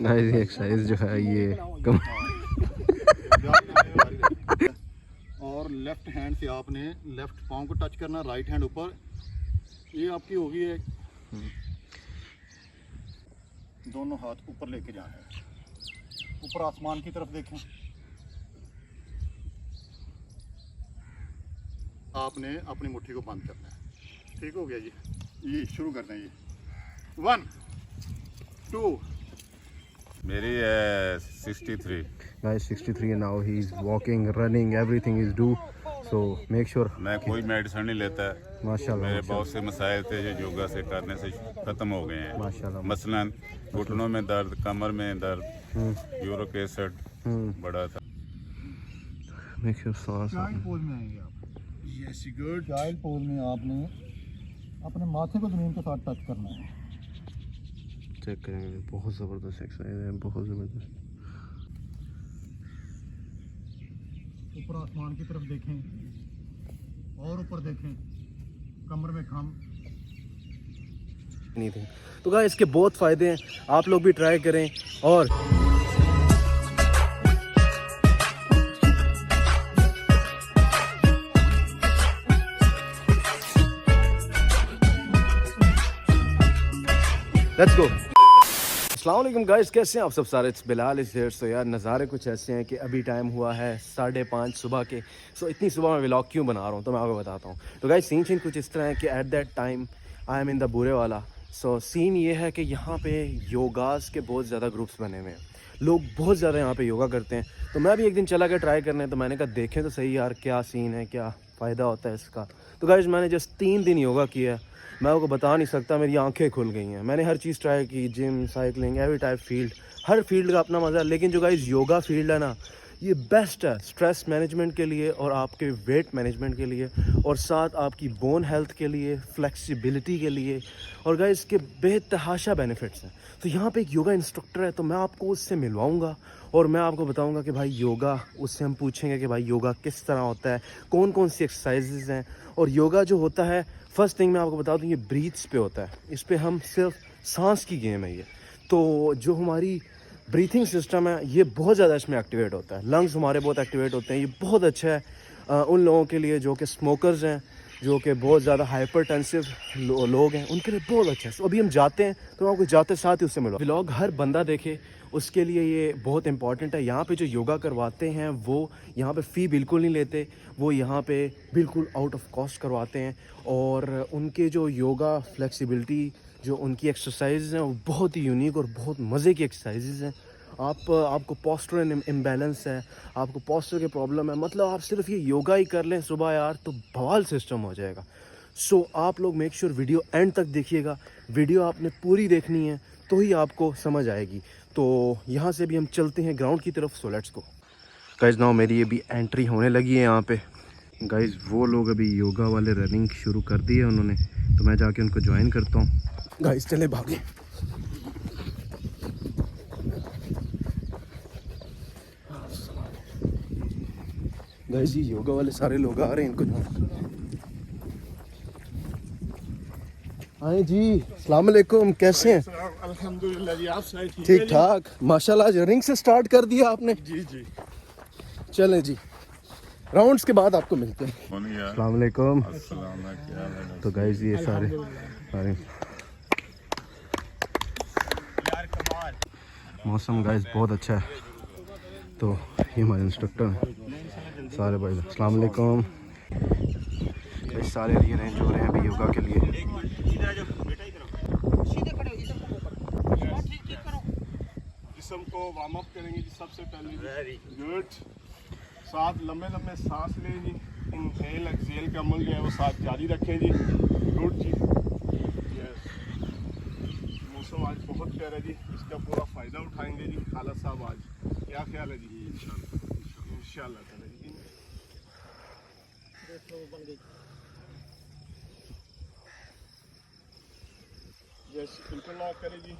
Nice exercise जो है ये कम और लेफ्ट हैंड से आपने लेफ्ट पाँव को टच करना, राइट हैंड ऊपर, ये आपकी होगी है। दोनों हाथ ऊपर लेके जाना है, ऊपर आसमान की तरफ देखें। आपने अपनी मुट्ठी को बंद करना है। ठीक हो गया जी, ये शुरू करते हैं। ये 1 2 मेरी है 63। guys 63 now he is walking running everything is do so make sure मैं कोई मेडिसिन नहीं लेता है। माशाल्लाह मेरे बहुत से मसाइल थे जो योगा से करने से ख़त्म हो गए हैं। माशाल्लाह मसलन घुटनों में दर्द, कमर में दर्द, यूरिक एसिड बड़ा था। make sure सांस चाइल्ड पोज में आएंगे आप। Yes good. चाइल्ड पोज में आपने अपने माथे को ज़मीन के साथ टच करना है। चेक करेंगे, बहुत ज़बरदस्त एक्सरसाइज है, बहुत ज़बरदस्त। ऊपर आसमान की तरफ देखें और ऊपर देखें, कमर में खम नहीं थे तो गाइस इसके बहुत फ़ायदे हैं, आप लोग भी ट्राई करें। और लेट्स गो। अस्सलाम वालेकुम गाइस, कैसे हैं आप सब सारे? इट्स बिलाल इस हियर। सो यार नज़ारे कुछ ऐसे हैं कि अभी टाइम हुआ है 5:30 सुबह के। सो इतनी सुबह मैं व्लॉग क्यों बना रहा हूँ तो मैं आपको बताता हूँ। तो गाइस सीन कुछ इस तरह है कि at that time I am in the बुरे वाला। सो सीन ये है कि यहाँ पे योगास के बहुत ज़्यादा ग्रुप्स बने हुए हैं, लोग बहुत ज़्यादा यहाँ पे योगा करते हैं। तो मैं भी एक दिन चला गया ट्राई करने, तो मैंने कहा देखें तो सही यार क्या सीन है, क्या फ़ायदा होता है इसका। तो गाइस मैंने जस्ट 3 दिन योगा किया, मैं आपको बता नहीं सकता, मेरी आंखें खुल गई हैं। मैंने हर चीज़ ट्राई की, gym, cycling, every type field, हर फील्ड का अपना मज़ा है। लेकिन जो गाइस योगा फील्ड है ना, ये बेस्ट है स्ट्रेस मैनेजमेंट के लिए और आपके वेट मैनेजमेंट के लिए, और साथ आपकी बोन हेल्थ के लिए, फ्लेक्सिबिलिटी के लिए, और गाइस इसके बेतहाशा बेनिफिट्स हैं। तो यहाँ पे एक योगा इंस्ट्रक्टर है, तो मैं आपको उससे मिलवाऊंगा और मैं आपको बताऊंगा कि भाई योगा, उससे हम पूछेंगे कि भाई योगा किस तरह होता है, कौन कौन सी एक्सरसाइजेज हैं। और योगा जो होता है, फर्स्ट थिंग मैं आपको बता दूं, ये ब्रीथ्स पे होता है। इस पे हम सिर्फ सांस की गेम है ये। तो जो हमारी ब्रीथिंग सिस्टम है ये बहुत ज़्यादा इसमें एक्टिवेट होता है, लंग्स हमारे बहुत एक्टिवेट होते हैं। ये बहुत अच्छा है उन लोगों के लिए जो कि स्मोकर्स हैं, जो कि बहुत ज़्यादा हाइपरटेंसिव लोग हैं, उनके लिए बहुत अच्छा है। तो अभी हम जाते हैं, तो आपको जाते साथ ही उससे मिलो। व्लॉग हर बंदा देखे उसके लिए ये बहुत इंपॉर्टेंट है। यहाँ पे जो योगा करवाते हैं वो यहाँ पे फ़ी बिल्कुल नहीं लेते, वो यहाँ पे बिल्कुल आउट ऑफ कॉस्ट करवाते हैं। और उनके जो योगा फ्लेक्सिबिलिटी, जो उनकी एक्सरसाइज हैं वो बहुत ही यूनिक और बहुत मज़े की एक्सरसाइजेज हैं। आपको पोस्चर इम्बैलेंस है, आपको पोस्चर की प्रॉब्लम है, मतलब आप सिर्फ ये योगा ही कर लें सुबह यार तो बवाल सिस्टम हो जाएगा। सो आप लोग मेक श्योर वीडियो एंड तक देखिएगा। वीडियो आपने पूरी देखनी है तो ही आपको समझ आएगी। तो यहाँ से भी हम चलते हैं ग्राउंड की तरफ। So let's go guys. Now मेरी ये भी एंट्री होने लगी है यहाँ पे। गाइस वो लोग अभी योगा वाले रनिंग शुरू कर दी है उन्होंने, तो मैं जाके उनको ज्वाइन करता हूँ। गाइस चले भागे। गाइस ये योगा वाले सारे लोग आ रहे हैं, इनको आए जी। अस्सलाम वालेकुम, कैसे हैं? अल्हम्दुलिल्लाह जी, आप सही ठीक ठाक माशाल्लाह। आज रनिंग से स्टार्ट कर दिया आपने? जी जी। चलें जी, राउंड्स के बाद आपको मिलते हैं। अस्सलाम वालेकुम। तो गाइस ये सारे मौसम गाइस बहुत अच्छा है। तो ये हमारे इंस्ट्रक्टर हैं सारे भाई। अस्सलाम वालेकुम। गाइस सारे रीअरेंज हो रहे हैं अभी योगा के लिए। जिस्म को वार्म अप करेंगे जी सबसे पहले। Very good. साथ लंबे लंबे सांस लें जी, इनहेल एक्सहेल का अमल जो है वो साथ जारी रखें जी। गुड जी। यस। मौसम आज बहुत प्यारा जी, इसका पूरा फ़ायदा उठाएंगे जी। खाला साहब आज क्या ख्याल है जी? इंशाल्लाह ताला जी। यस, इंटरलॉक करें जी,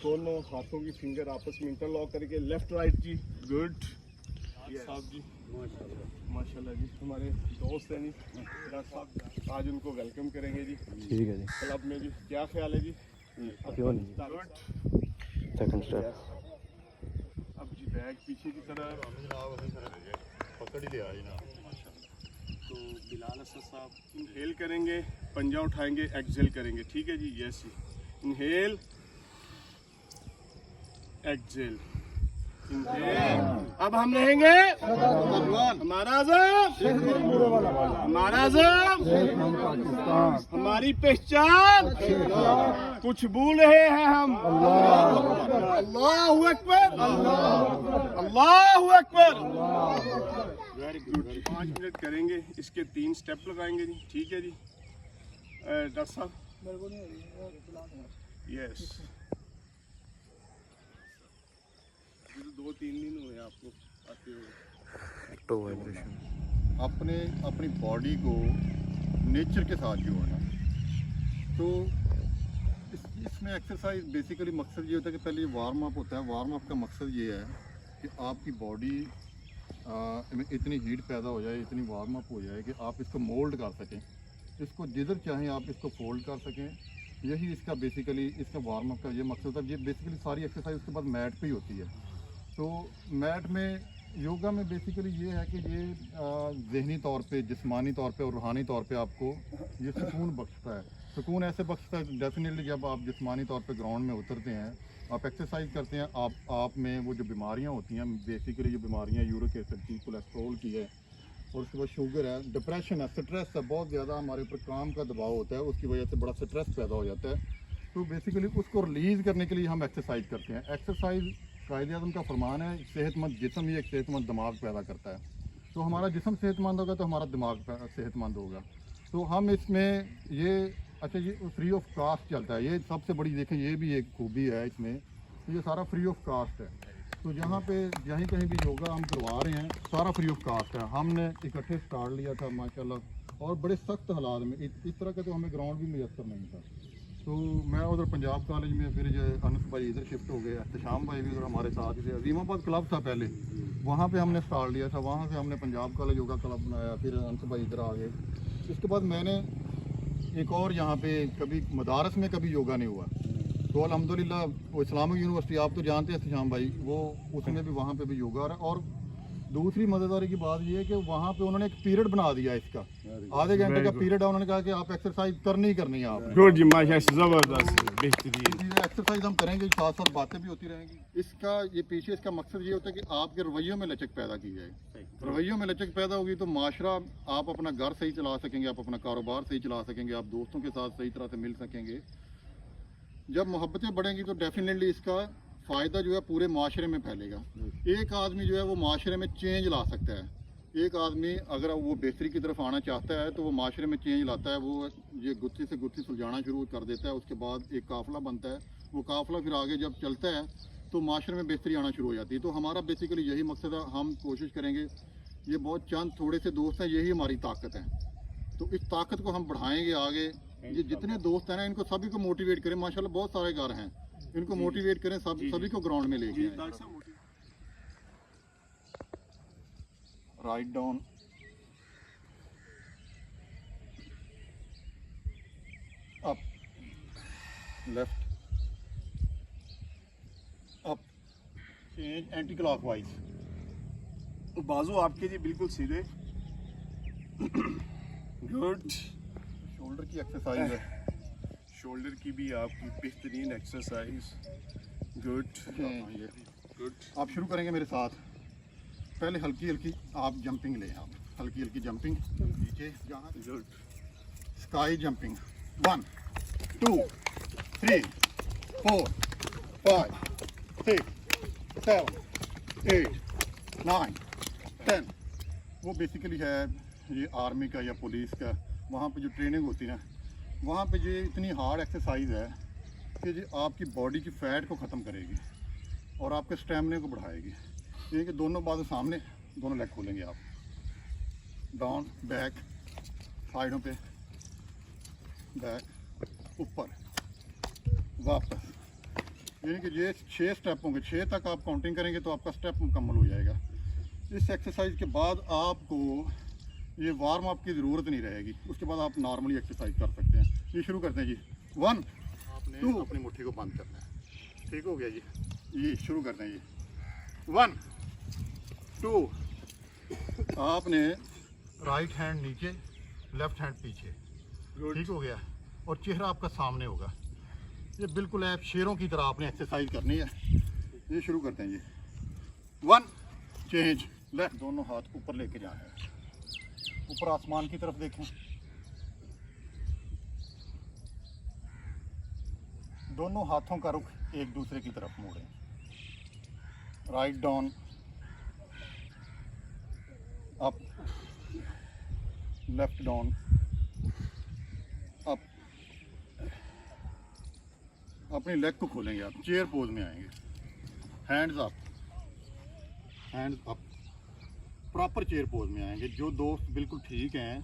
दोनों हाथों की फिंगर आपस में इंटरलॉक करके लेफ्ट राइट जी। गुड साहब जी, माशाल्लाह जी। हमारे दोस्त हैं जी राज साहब, आज उनको वेलकम करेंगे जी। ठीक है जी। क्लब में जी क्या ख्याल है जी? क्यों नहीं। गुड। Second step. अब जी बैक पीछे की तरफ। पकड़ ही लिया जी ना। तो बिलाल असद साहब इनहेल करेंगे, पंजा उठाएंगे, एक्सहेल करेंगे, ठीक है जी। यस जी, इनहेल एक्सहेल इनहेल। अब हम रहेंगे हमारा आज़म, हमारा आज़म, हमारी पहचान। कुछ भूल रहे हैं हम। Allahu Akbar, Allahu Akbar. Very good. 5 minute करेंगे, इसके 3 स्टेप लगाएंगे जी, ठीक है जी। डॉक्टर साहब यस, 2-3 दिन हुए आपको आते हुए। Toe vibration. अपनी बॉडी को नेचर के साथ जोड़ना। तो इसमें एक्सरसाइज बेसिकली मकसद ये होता है कि पहले वार्म अप होता है। वार्म अप का मकसद ये है कि आपकी बॉडी में इतनी हीट पैदा हो जाए, इतनी वार्म अप हो जाए कि आप इसको मोल्ड कर सकें, इसको जिधर चाहें आप इसको फोल्ड कर सकें। यही इसका बेसिकली इसका वार्म अप का ये मकसद है। ये बेसिकली सारी एक्सरसाइज उसके बाद मैट पे ही होती है। तो मैट में योगा में बेसिकली ये है कि ये ज़हनी तौर पे, जिस्मानी तौर पे और रूहानी तौर पे आपको ये सुकून बख्शता है। सुकून ऐसे बख्शता है डेफिनेटली जब आप जिस्मानी तौर पे ग्राउंड में उतरते हैं, आप एक्सरसाइज करते हैं, आप में वो जो बीमारियां होती हैं, बेसिकली जो बीमारियां यूरिक एसिड की, कोलेस्ट्रॉल की है, और उसके बाद शुगर है, डिप्रेशन है, स्ट्रेस है, बहुत ज़्यादा हमारे ऊपर काम का दबाव होता है, उसकी वजह से बड़ा स्ट्रेस पैदा हो जाता है। तो बेसिकली उसको रिलीज़ करने के लिए हम एक्सरसाइज करते हैं। एक्सरसाइज कायदे आज़म का फरमान है, सेहतमंद जिस्म ही एक सेहतमंद दिमाग पैदा करता है। तो हमारा जिस्म सेहतमंद होगा तो हमारा दिमाग सेहतमंद होगा। तो हम इसमें ये अच्छा ये फ्री ऑफ कास्ट चलता है। ये सबसे बड़ी देखें, ये भी एक खूबी है इसमें, तो ये सारा फ्री ऑफ कास्ट है। तो जहाँ पे जहीं कहीं भी योगा हम करवा रहे हैं सारा फ्री ऑफ कास्ट है। हमने इकट्ठे स्टार्ट लिया था माशाल्लाह, और बड़े सख्त हालात में, इस तरह का तो हमें ग्राउंड भी मुयसर नहीं था। तो मैं उधर पंजाब कॉलेज में, फिर जो अनस भाई इधर शिफ्ट हो गए, एहतशाम भाई भी उधर हमारे साथ ही थे। अजीमाबाद क्लब था पहले, वहाँ पे हमने स्टार्ट लिया था, वहाँ से हमने पंजाब कॉलेज योगा क्लब बनाया, फिर अनस भाई इधर आ गए। इसके बाद मैंने एक और यहाँ पे कभी मदारस में कभी योगा नहीं हुआ, तो अल्हम्दुलिल्लाह वो इस्लामिक यूनिवर्सिटी आप तो जानते हैं एहतशाम भाई, वो उसमें भी वहाँ पे भी योगा हो रहा है। और दूसरी मज़ेदारी की बात ये है कि वहाँ पे उन्होंने एक पीरियड बना दिया इसका, आधे घंटे का पीरियड है। उन्होंने कहा कि आप एक्सरसाइज करनी ही करनी है आप। गुड जी, माशाल्लाह, जबरदस्त, बेहतरीन। एक्सरसाइज हम करेंगे, साथ साथ बातें भी होती रहेंगी। इसका ये पीछे इसका मकसद ये होता है कि आपके रवैयों में लचक पैदा की जाए। रवैयों में लचक पैदा होगी तो माशरा, आप अपना घर सही चला सकेंगे, आप अपना कारोबार सही चला सकेंगे, आप दोस्तों के साथ सही तरह से मिल सकेंगे। जब मोहब्बतें बढ़ेंगी तो डेफिनेटली इसका फ़ायदा जो है पूरे माशरे में फैलेगा। एक आदमी जो है वो माशरे में चेंज ला सकता है। एक आदमी अगर वो बेहतरी की तरफ आना चाहता है तो वो माशरे में चेंज लाता है, वो ये गुत्थी से गुत्थी सुलझाना शुरू कर देता है। उसके बाद एक काफ़िला बनता है, वो काफ़िला फिर आगे जब चलता है तो माशरे में बेहतरी आना शुरू हो जाती है। तो हमारा बेसिकली यही मकसद है। हम कोशिश करेंगे, ये बहुत चंद थोड़े से दोस्त हैं, यही हमारी ताकत है। तो इस ताकत को हम बढ़ाएंगे आगे। ये जितने दोस्त हैं ना, इनको सभी को मोटिवेट करें। माशाल्लाह बहुत सारे घर हैं, इनको मोटिवेट करें, सभी को ग्राउंड में लेके आएं। Right down, up, left, up, change, anti clockwise. बाजू आपके जी बिल्कुल सीधे। गुड। शोल्डर की एक्सरसाइज है, शोल्डर की भी आपकी बेहतरीन एक्सरसाइज। Good good. आप शुरू करेंगे मेरे साथ। पहले हल्की हल्की आप जंपिंग लें, आप हल्की हल्की जंपिंग नीचे जहाँ। गुड। Sky jumping 1 2 3 4 5 6 7 8 9 10। वो बेसिकली है ये आर्मी का या पुलिस का, वहाँ पे जो ट्रेनिंग होती है ना, वहाँ पे ये इतनी हार्ड एक्सरसाइज है कि ये आपकी बॉडी की फैट को ख़त्म करेगी और आपके स्टैमिना को बढ़ाएगी। ये कि दोनों बाजू सामने, दोनों लेग खोलेंगे आप, डाउन, बैक, साइडों पे, बैक, ऊपर, वापस। यानी कि ये 6 स्टेप होंगे, 6 तक आप काउंटिंग करेंगे तो आपका स्टेप मुकम्मल हो जाएगा। इस एक्सरसाइज के बाद आपको ये वार्म अप की ज़रूरत नहीं रहेगी, उसके बाद आप नॉर्मली एक्सरसाइज कर सकते हैं। ये शुरू करते हैं जी। 1 2, अपनी मुट्ठी को बंद करना है, ठीक हो गया जी। ये शुरू करते हैं जी। 1 2 आपने राइट हैंड नीचे, लेफ्ट हैंड पीछे, ठीक हो गया। और चेहरा आपका सामने होगा। ये बिल्कुल है शेरों की तरह आपने एक्सरसाइज करनी है। ये शुरू करते हैं जी। 1 चेंज, लेफ्ट, दोनों हाथ ऊपर लेके जाना है, ऊपर आसमान की तरफ देखें। दोनों हाथों का रुख एक दूसरे की तरफ मोड़ें। Right down, up, left down, up. अपनी लेग को खोलेंगे आप, चेयर पोज में आएंगे। Hands up, hands up, proper chair pose में आएंगे। जो दोस्त बिल्कुल ठीक हैं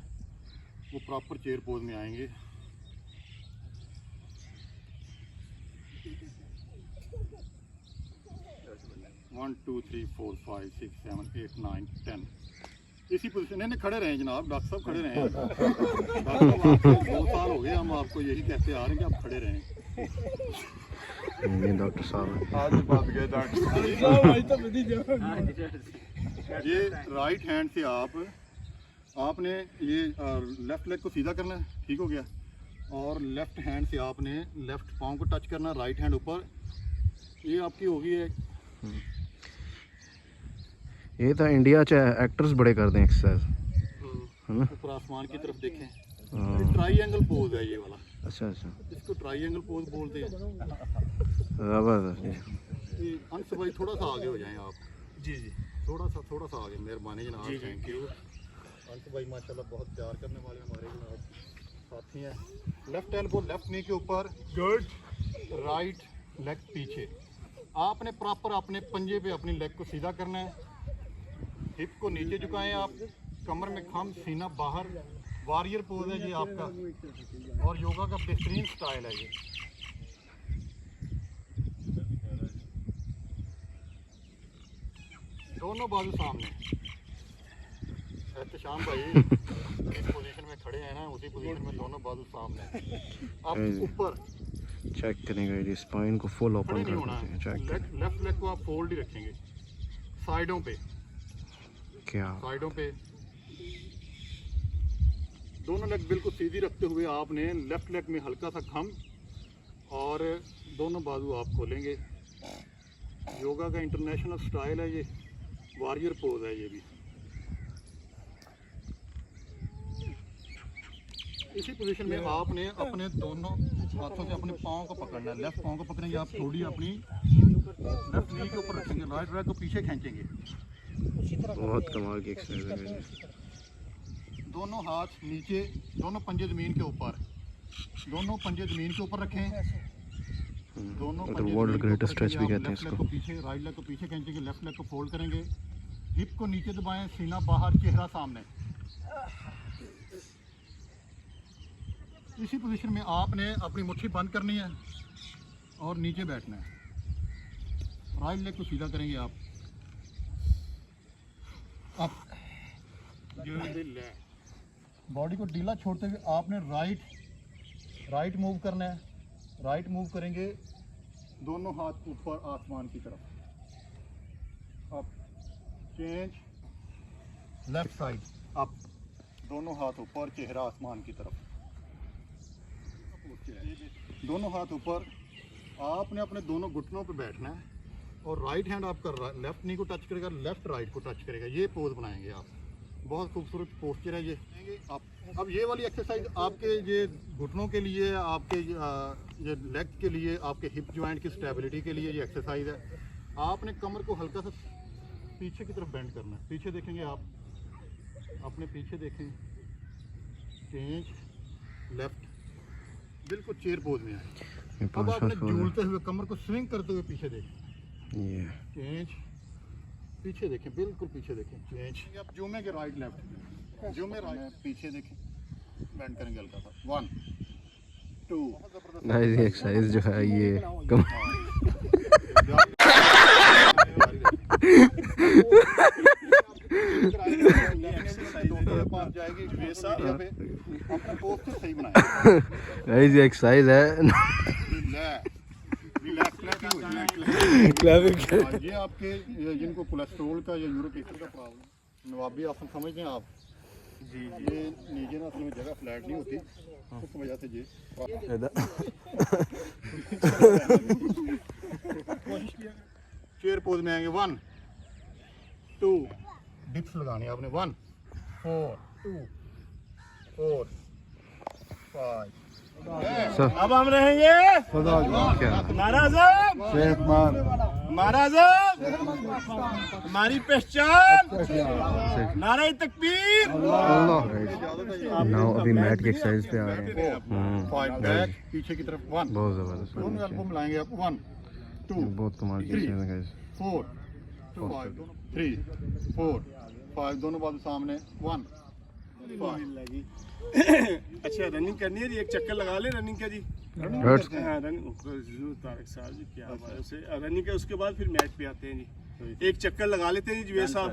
वो प्रॉपर चेयर पोज में आएंगे। वन टू थ्री फोर 5 6 7 8 9 10 इसी पोजीशन में खड़े रहे जनाब। डॉक्टर साहब खड़े रहे। डॉक्टर साहब आपको 2 साल हो गए, हम आपको यही कहते आ रहे हैं कि आप खड़े रहें। ये डॉक्टर साहब आज बात गए डॉक्टर ये राइट हैंड से आपने ये लेफ्ट लेग को सीधा करना है, ठीक हो गया। और लेफ्ट हैंड से आपने लेफ्ट पाँव को टच करना, राइट हैंड ऊपर। ये आपकी होगी एक, ये तो इंडिया च एक्टर्स बड़े करते हैं एक्सरसाइज, है ना। ऊपर आसमान की तरफ देखें। हाँ। ट्राइएंगल पोज है ये वाला, अच्छा अच्छा, इसको ट्राइएंगल पोज बोलते हैं। जबरदस्त। ये अंश भाई थोड़ा सा आगे हो जाएं आप। जी जी थोड़ा सा आगे, मेहरबानी जनाब, थैंक यू। अंश भाई माशाल्लाह बहुत प्यार करने वाले हमारे जनाब साथी हैं। लेफ्ट एल्बो लेफ्ट नी के ऊपर, गुड। राइट लेग पीछे। आपने प्रॉपर अपने पंजे पे अपनी लेग को सीधा करना है। हिप को नीचे झुकाएं आप, कमर में खम, सीना बाहर। वॉरियर पोज है जी आपका, और योगा का बेहतरीन स्टाइल है ये। दोनों बाजू सामने। एहतशाम भाई इस पोजीशन में खड़े हैं ना, उसी पोजीशन में दोनों बाजू सामने। आप ऊपर चेक करेंगे जी, स्पाइन को फुल खड़े ओपन नहीं कर होना देते हैं। है। चेक लेफ्ट लेग को आप फोल्ड ही रखेंगे, साइडों पे, क्या साइडों पे। दोनों लेग बिल्कुल सीधी रखते हुए आपने लेफ्ट लेग में हल्का सा खम, और दोनों बाजू आप खोलेंगे। योगा का इंटरनेशनल स्टाइल है ये, वॉरियर पोज है ये भी। इसी पोजीशन में आपने अपने दोनों हाथों से अपने पाँव को पकड़ना है। लेफ्ट पाँव को पकड़ेंगे आप, थोड़ी अपनी लेफ्ट नी के ऊपर रखेंगे, राइट लेग को पीछे खींचेंगे। बहुत कमाल की एक्सरसाइज है। दोनों हाथ नीचे, दोनों पंजे ज़मीन के ऊपर, दोनों पंजे ज़मीन के ऊपर रखें। दोनों पंजे वर्ल्ड ज़मीन के ग्रेटेस्ट ऊपर स्ट्रेच भी रखेंगे। कहते हैं आप लेफ्ट लेग इसको। को पीछे, राइट लेग को पीछे खींचेंगे, लेफ्ट लेग को फोल्ड करेंगे। हिप को नीचे दबाएं, सीना बाहर, चेहरा सामने। इसी पोजीशन में आपने अपनी मुट्ठी बंद करनी है और नीचे बैठना है। राइट लेग को सीधा करेंगे आप, अप। बॉडी को ढीला छोड़ते हुए आपने राइट मूव करना है। राइट मूव करेंगे, दोनों हाथ ऊपर आसमान की तरफ, up, change, left side, up, दोनों हाथ ऊपर, चेहरा आसमान की तरफ। दोनों हाथ ऊपर, आपने अपने दोनों घुटनों पे बैठना है, और राइट हैंड आपका लेफ्ट नी को टच करेगा, लेफ्ट राइट को टच करेगा। ये पोज बनाएंगे आप, बहुत खूबसूरत पोस्चर है ये। आप अब ये वाली एक्सरसाइज आपके ये घुटनों के लिए, आपके ये लेग के लिए, आपके हिप जॉइंट की स्टेबिलिटी के लिए ये एक्सरसाइज है। आपने कमर को हल्का सा पीछे की तरफ बेंड करना है। पीछे देखेंगे आप, अपने पीछे देखें, चेंज, लेफ्ट, बिल्कुल चेयर पोज में आए। अब आपने झूलते हुए कमर को स्विंग करते हुए पीछे देखें, चेंज, पीछे देखें, बिल्कुल पीछे देखें, चेंज। आप झूमेंगे राइट लेफ्ट, झूमे राइट, पीछे देखें, बेंड करेंगे हल्का सा। 1 2 गाइस, ये एक्सरसाइज जो है ये कम गाइस, ये एक्सरसाइज है। रिलैक्स ये आपके जिनको कोलेस्ट्रॉल का या यूरिक एसिड का प्रॉब्लम, नवाबी आसन समझते हैं आप जी, ये नीचे ना असल में जगह फ्लैट नहीं होती, उस वजह से ये चेयर पोज में आएंगे 1 2 डिप्स लगाने आपने 1 4 2 4 5। अब हम रहेंगे महाराज महाराज हमारी पहचान नारे तकबीर। नाउ अभी मैट की एक्सरसाइज पे आ रहे हैं। फाइव बैक पीछे की तरफ 1, बहुत जबरदस्त, दोनों एल्बो मिलाएंगे आप 1 2 बहुत कमाल की एक्सरसाइज है गाइस। 4 5 3 4 5 दोनों बाजू सामने 1 लगी। अच्छा रनिंग करनी है जी, एक चक्कर लगा ले रनिंग का जी। हर्ट्स हाँ रनिंग तारक साहब जी क्या बात है, उसे रनिंग के उसके बाद फिर मैच पे आते हैं जी। एक चक्कर लगा लेते हैं जी जुबैर साहब,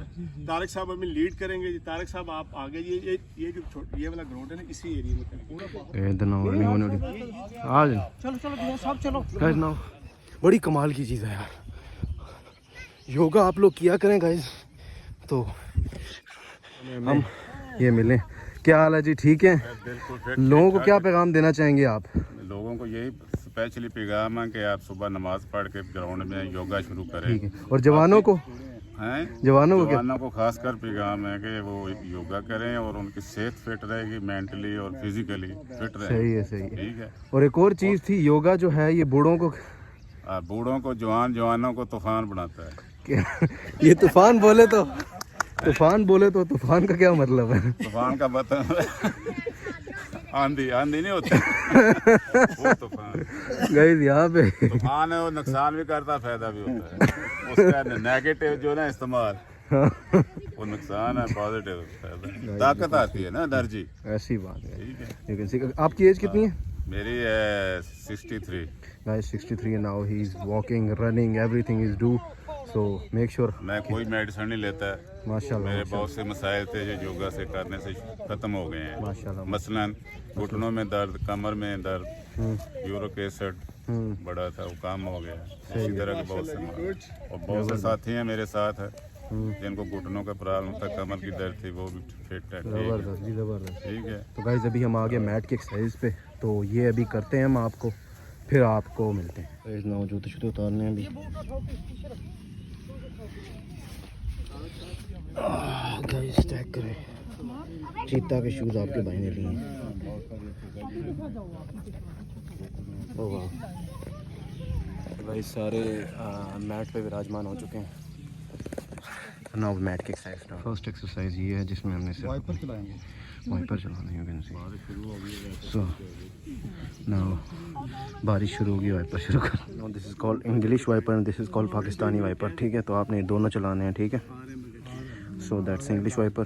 तारक साहब हमें लीड करेंगे जी। तारक साहब आप आगे ये जो ये वाला ग्राउंड है ना इसी एरिया में करें। इतना रनिंग होने वाली आज चलो चलो भैया साहब चलो। गाइस नाउ बड़ी कमाल की चीज़ है यार, योगा आप लोग किया करें गाइस। तो हम ये मिले, क्या हाल है जी, ठीक है? बिल्कुल लोगों को क्या पैगाम देना चाहेंगे आप? लोगों को यही स्पेशली पैगाम है कि आप सुबह नमाज पढ़ के ग्राउंड में योगा शुरू करें। ठीक है, और जवानों को हैं जवानों को क्या? जवानों को खासकर पैगाम है कि वो योगा करें और उनकी सेहत फिट रहेगी, मेंटली और फिजिकली फिट रहेगी। सही है, सही है। ठीक है। और एक और चीज़ थी, योगा जो है ये बूढ़ों को बूढ़ों को जवानों को तूफान बनाता है। ये तूफान बोले तो तूफान का क्या मतलब है? तूफान का मतलब आंधी नहीं होती वो तूफान। गाइस यहाँ पे तूफान है, वो नुकसान भी करता फायदा भी होता है। उसका नेगेटिव जो ना इस्तेमाल वो नुकसान है, पॉजिटिव फायदा, ताकत आती है ना, एनर्जी। ऐसी बात है। ठीक है। You can see, आपकी एज कितनी है? मेरी है 63। Guys 63 now he is walking, running, everything is do, so make sure। मैं कोई मेडिसिन नहीं लेता है। माशाल्लाह मेरे बहुत से मसाइल थे जो योगा से करने से खत्म हो गए हैं। माशाल्लाह। मसलन घुटनों में दर्द, कमर में दर्द, यूरिक एसिड बड़ा था, वो काम हो गया। इसी तरह के बहुत से और बहुत से साथी हैं मेरे साथ है जिनको घुटनों का प्रॉब्लम था, कमर की दर्द थी, वो भी फिट है। जबरदस्त जी, जबरदस्त। ठीक है। तो गाइस अभी हम आ गए मैट की एक्सरसाइज पे, तो ये अभी करते हैं हम आपको, फिर आपको मिलते हैं। गाइस नाउ जूते शूते उतारने हैं अभी। गाइस चेक करें, चीता के शूज़ आपके भाई ने लिए हैं। ओह वाह। गाइस सारे मैट पे विराजमान हो चुके हैं। नाउ मैट की एक्सरसाइज, फर्स्ट एक्सरसाइज ये है जिसमें हमने सिर्फ वाइपर चलाएंगे। वाइपर चलाना है। सो नाउ बारिश शुरू होगी, वाइपर शुरू कर। Now this is called English wiper and this is called Pakistani wiper. ठीक है, तो आपने दोनों चलाने हैं। ठीक है, so that's English wiper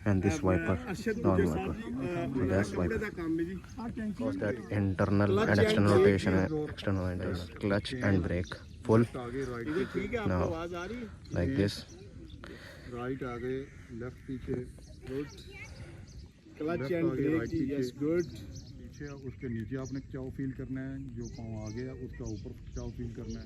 and this wiper normal wiper, so that's wiper. Because that internal and external rotation है, external and internal, clutch and brake full now like this। Right आगे, लेफ्ट पीछे, good. Clutch and brake, yes good. पीछे उसके नीचे आपने खिंचाव feel करना है, जो पाँव आगे है उसका ऊपर खिंचाव फील करना है।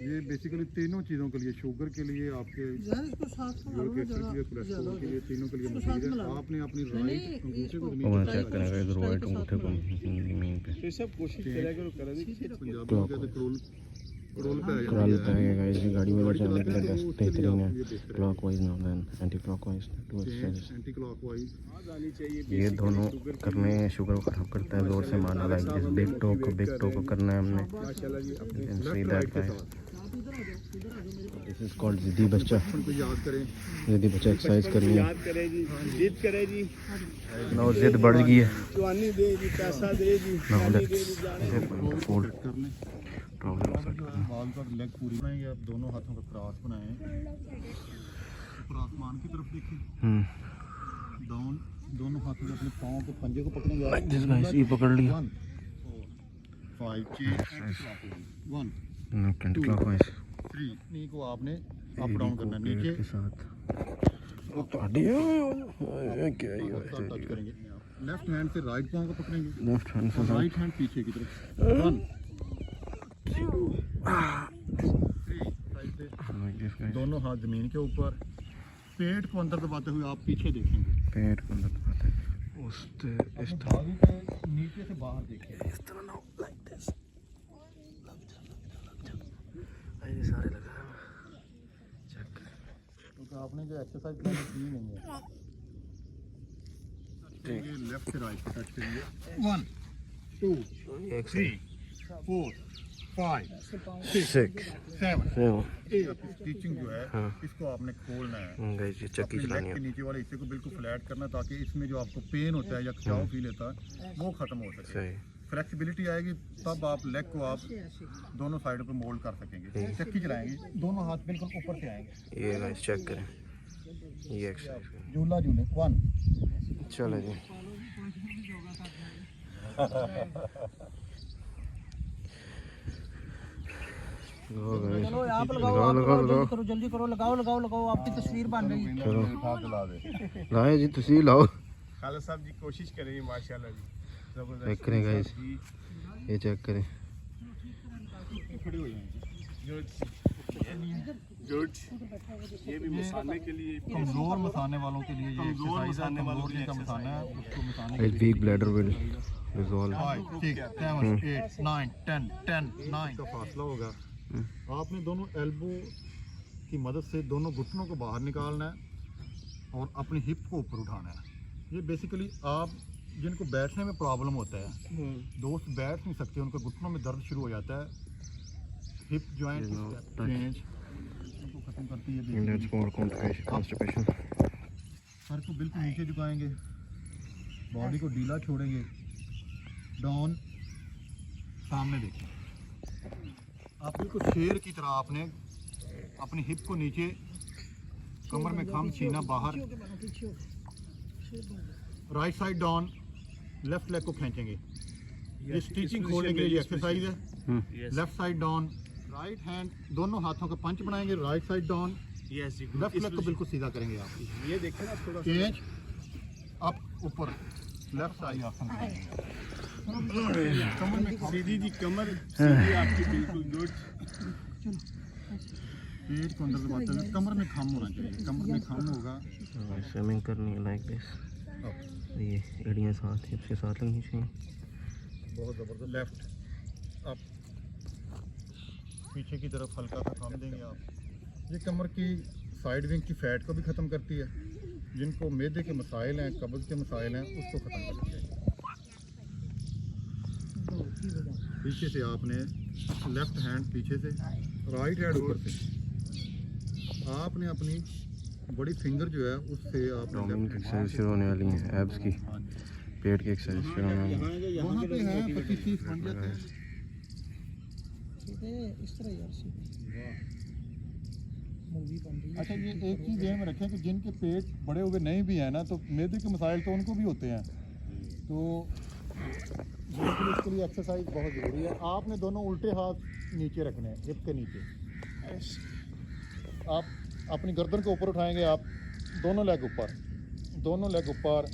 ये बेसिकली तीनों चीज़ों के लिए, शुगर के लिए, आपके यूरिक एसिड के लिए, कोलेस्ट्रॉल के लिए, तीनों के लिए मुफीद है। आपने अपनी राइट अंगूठे को और चेक करेंगे इधर राइट अंगूठे को ज़मीन पे, ये सब कोशिश करेगा करो करने की। पंजाबी में कहते क्रोल पे करा लेते हैं गाइस। ये गाड़ी में बैठने के लिए बेस्ट बेहतरीन है। Clockwise now then anti clockwise, to exercise. Anti clockwise ये दोनों करने हैं, शुगर को खराब करता है, जोर से मारना। लाइक दिस बिग टो को करना है हमने। See that guys, this is called जिद्दी बच्चा। को याद करें, जिद्दी बच्चा एक्सरसाइज करनी है। याद करे जी, जिद करे जी, नाउ जिद बढ़ गई है। जवानी दे जी, पैसा दे जी, नाउ पानी दे लेट्स जी, जाने फोल्ड कर लें। प्रॉब्लम। बाल का लेग पूरी बनाएंगे आप, दोनों हाथों का क्रॉस बनाएं, ऊपर आसमान की तरफ देखें, डाउन, दोनों हाथों से अपने पाँव को, पंजे को पकड़ेंगे। लाइक दिस गाइस, ये पकड़ लिया। 1 4 5 6 1 एंटी क्लॉकवाइज 3 नी को आपने अप डाउन करना है, नीचे के साथ टच करेंगे। लेफ्ट हैंड से राइट पाँव को पकड़ेंगे, लेफ्ट हैंड से राइट हैंड पीछे की तरफ। 1 दोनों हाथ जमीन के ऊपर, पेट को अंदर दबाते हुए आप पीछे देखेंगे, पेट को अंदर दबाते हैं उस इस धागे के नीचे से बाहर देखिए। इस तरह ना लाइक दिस लग जा ये सारे लगा है चेक क्योंकि आपने जो एक्सरसाइज की नहीं है। ये लेफ्ट से राइट टच करिए। 1 2 3 4 5 6 7 स्टिचिंग जो है इसको आपने खोलना है। गाइस ये चक्की अपने चलानी लेग के है नीचे वाले हिस्से को बिल्कुल फ्लैट करना ताकि इसमें जो आपको पेन होता है या खिंचाव फील होता है वो खत्म हो सके। सही फ्लेक्सिबिलिटी आएगी तब आप लेग को आप दोनों साइडों पे मोल्ड कर सकेंगे। चक्की चलाएंगे, दोनों हाथ बिल्कुल ऊपर से आएंगे। ये गाइस चेक करें ये एक्सरसाइज झूला झूले 1 चलो जी चलो आप लगाओ जल्दी करो लगाओ आपकी तस्वीर बन रही है। चलो चला दे। लाए जी तुसी लाओ खाला साहब जी कोशिश करेंगे माशाल्लाह जी जबरदस्त। चेक करें गाइस ये चेक करें गुड। ये भी मसाने के लिए कमजोर मसाने वालों के लिए ये कमजोर मसाने वालों के लिए का मसाना है, उसको मसाने guys weak bladder will resolve 5 6 7 8 9 10 10 9 का फासला होगा। आपने दोनों एल्बो की मदद से दोनों घुटनों को बाहर निकालना है और अपनी हिप को ऊपर उठाना है। ये बेसिकली आप जिनको बैठने में प्रॉब्लम होता है, दोस्त बैठ नहीं सकते, उनके घुटनों में दर्द शुरू हो जाता है, हिप जॉइंट रेंज को खत्म करती है। लेट्स फॉर कॉन्स्टिपेशन सर को बिल्कुल नीचे झुकाएंगे, बॉडी को ढीला छोड़ेंगे, डाउन सामने देखें। आप बिल्कुल शेर की तरह आपने अपनी हिप को नीचे, कमर में खम, सीना बाहर, right side down, left leg को खींचेंगे। ये स्टिचिंग खोलने के लिए एक्सरसाइज है। Left side down, right hand, दोनों हाथों का पंच बनाएंगे, right side down, left leg को बिल्कुल सीधा करेंगे आप। ये देखें ना थोड़ा चेंज अप ऊपर, लेफ्ट साइड आसन करेंगे। कमर में सीधी जी कमर सीधी आपकी बिल्कुल गुड। पेट को अंदर दबाते हुए कमर में खम होना चाहिए, कमर में खम होगा। स्विमिंग करनी है लाइक दिस ये एड़ियां साथ हिप के साथ लगनी चाहिए। बहुत ज़बरदस्त। लेफ्ट अप, पीछे की तरफ हल्का सा खम देंगे आप। ये कमर की साइड विंग की फैट को भी ख़त्म करती है। जिनको मैदे के मसाइल हैं, कब्ज़ के मसाइल हैं, उसको ख़त्म करती है। पीछे से आपने लेफ्ट हैंड पीछे से, राइट हैंड ऊपर से, आपने अपनी बड़ी फिंगर जो है उससे आप डोमिन की एक्सरसाइज शुरू होने वाली है, एब्स की, पेट की एक्सरसाइज शुरू होने वाली है। वहाँ पे है 25-30 बन जाते हैं। इस तरह यार मूवी बन रही है। अच्छा, ये एक चीज़ ध्यान में रखें कि जिनके पेट बड़े हुए नहीं भी हैं ना, तो मैदे के मसाइल तो उनको भी होते हैं, तो बिल्कुल इसके लिए एक्सरसाइज बहुत ज़रूरी है। आपने दोनों उल्टे हाथ नीचे रखने हैं, हिप के नीचे। आप अपनी गर्दन को ऊपर उठाएंगे, आप दोनों लेग ऊपर, दोनों लेग ऊपर,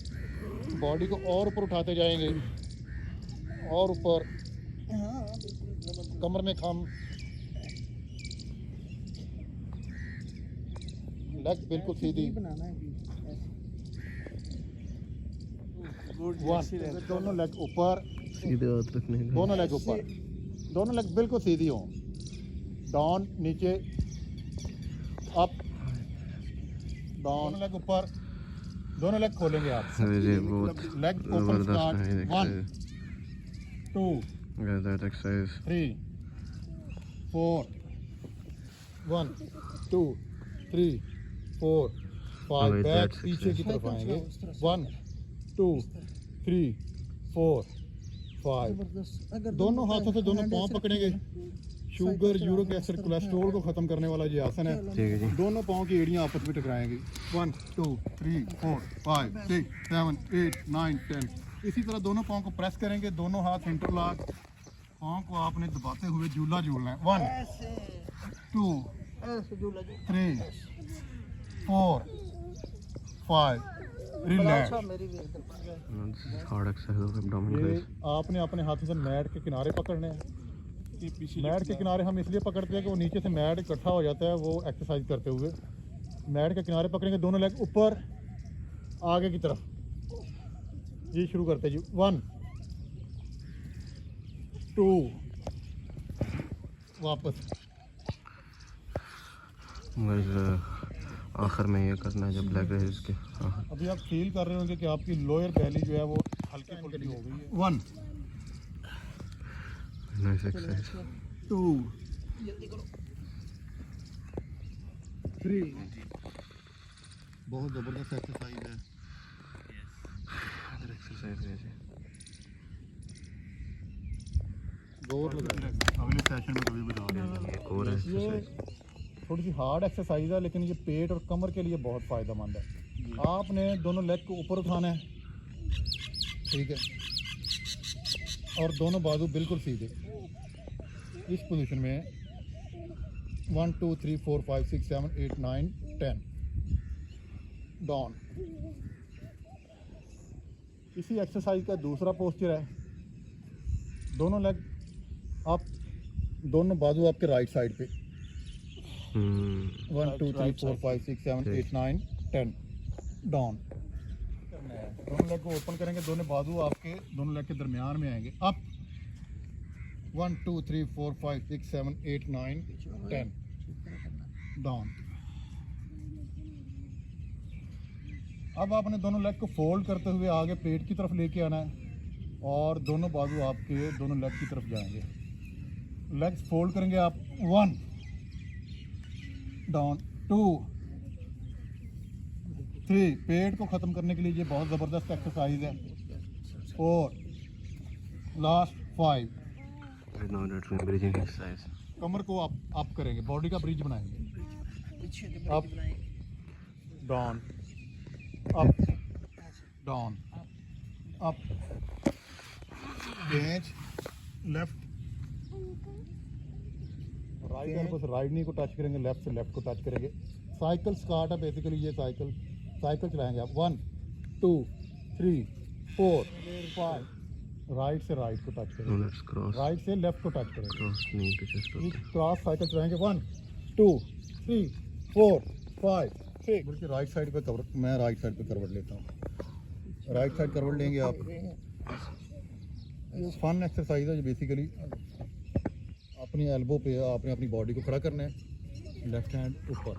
बॉडी को और ऊपर उठाते जाएंगे, और ऊपर, कमर में खम, लेग बिल्कुल सीधी। बनाना है दोनों लेग ऊपर, सीधे हाथ रखने का। दोनों लेग ऊपर, दोनों लेग बिल्कुल सीधी हो, डाउन नीचे, अप डाउन, लेग ऊपर, दोनों लेग खोलेंगे आप। ये बहुत leg open start, 1 2 that exercise 3 4 1 2 3 4 5 back पीछे की तरफ आएंगे, 1 2 3 4 5। दोनों हाथों से दोनों पाँव पकड़ेंगे। शुगर, यूरिक एसिड, कोलेस्ट्रॉल को खत्म करने वाला ये आसन है। ठीक है जी। दोनों पाँव की एड़ियाँ आपस में टकराएंगी। 1 2 3 4 5 6 7 8 9 10। इसी तरह दोनों पाँव को प्रेस करेंगे, दोनों हाथ इंटरलॉक, पाँव को आपने दबाते हुए झूला झूलना है। 1 2 3 4 5 relax. Hard exercise of abdomen ये गाइस। आपने अपने हाथों से मैट के किनारे पकड़ने हैं, के पीछे मैट के किनारे हम इसलिए पकड़ते हैं कि वो नीचे से मैट इकट्ठा हो जाता है वो एक्सरसाइज करते हुए। मैट के किनारे पकड़ेंगे, दोनों लेग ऊपर आगे की तरफ, ये शुरू करते हैं जी। 1 2 वापस। आखिर में ये करना है जब लेग रेज के। अभी आप फील कर रहे होंगे कि आपकी लोअर बैली जो है वो हल्की फुल्की हो गई है। 1 नाइस एक्सरसाइज। 2 3 बहुत ज़बरदस्त एक्सरसाइज है। एक्सरसाइज जोर लगा अगले सेशन में कभी बता देंगे। एक और ये थोड़ी सी हार्ड एक्सरसाइज है लेकिन ये पेट और कमर के लिए बहुत फ़ायदेमंद है। आपने दोनों लेग को ऊपर उठाना है, ठीक है, और दोनों बाजू बिल्कुल सीधे इस पोजीशन में 1 2 3 4 5 6 7 8 9 10 डाउन। इसी एक्सरसाइज का दूसरा पोस्चर है, दोनों लेग आप, दोनों बाजू आपके राइट साइड पे 1 2 3 4 5 6 7 8 9 10 डाउन। दोनों लेग को ओपन करेंगे, दोनों बाजू आपके दोनों लेग के दरमियान में आएंगे। Up 1 2 3 4 5 6 7 8 9 10 down. अब आपने दोनों लेग को फोल्ड करते हुए आगे पेट की तरफ लेके आना है और दोनों बाजू आपके दोनों लेग की तरफ जाएंगे। लेग्स फोल्ड करेंगे आप। 1 डाउन, 2 3। पेट को ख़त्म करने के लिए ये बहुत ज़बरदस्त एक्सरसाइज है। 4 लास्ट 5। Breathing exercise. कमर को अप करेंगे, बॉडी का ब्रिज बनाएंगे। Up down, up down, up bench, left right elbow से राइट नी को टच करेंगे, लेफ्ट से लेफ्ट को टच करेंगे। साइकिल स्टार्ट है बेसिकली, ये साइकिल चलाएंगे आप। 1 2 3 4 5। राइट से राइट को टच करेंगे, राइट से लेफ्ट को टच करेंगे। क्रॉस साइकिल चलाएंगे। 1 2 3 4 5 6। बल्कि राइट साइड पे कवर, मैं राइट साइड पे करवट लेता हूँ। राइट साइड करवट लेंगे आप। ये फन एक्सरसाइज है जो बेसिकली अपनी एल्बो पे आपने अपनी बॉडी को खड़ा करना है। लेफ्ट हैंड ऊपर।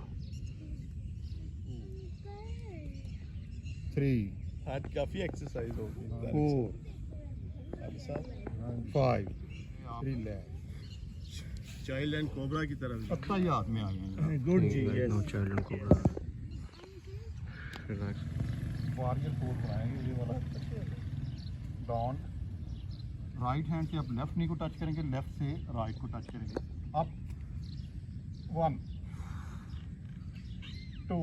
3 आज काफी एक्सरसाइज होगी। 4 5। रिलैक्स। चाइल्ड एंड कोबरा की तरफ। अच्छा ये हाथ में आ गए। Good ji. No child and cobra. Relax. Warrior pose बनाएंगे ये वाला। डाउन। राइट हैंड से आप लेफ्ट नी को टच करेंगे, लेफ्ट से राइट को टच करेंगे। अप 1 2।